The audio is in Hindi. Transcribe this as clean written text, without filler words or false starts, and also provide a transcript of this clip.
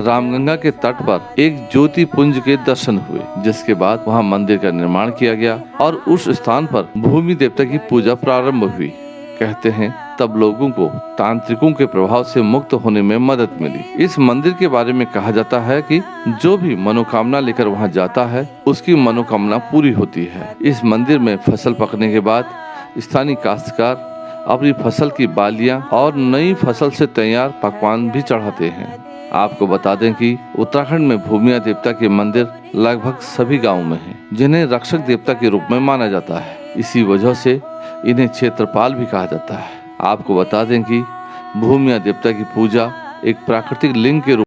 रामगंगा के तट पर एक ज्योति पुंज के दर्शन हुए, जिसके बाद वहां मंदिर का निर्माण किया गया और उस स्थान पर भूमि देवता की पूजा प्रारंभ हुई। कहते हैं तब लोगों को तांत्रिकों के प्रभाव से मुक्त होने में मदद मिली। इस मंदिर के बारे में कहा जाता है कि जो भी मनोकामना लेकर वहां जाता है उसकी मनोकामना पूरी होती है। इस मंदिर में फसल पकने के बाद स्थानीय काश्तकार अपनी फसल की बालियां और नई फसल से तैयार पकवान भी चढ़ाते हैं। आपको बता दें कि उत्तराखंड में भूमिया देवता के मंदिर लगभग सभी गांवों में हैं, जिन्हें रक्षक देवता के रूप में माना जाता है। इसी वजह से इन्हें क्षेत्रपाल भी कहा जाता है। आपको बता दें कि भूमिया देवता की पूजा एक प्राकृतिक लिंग के रूप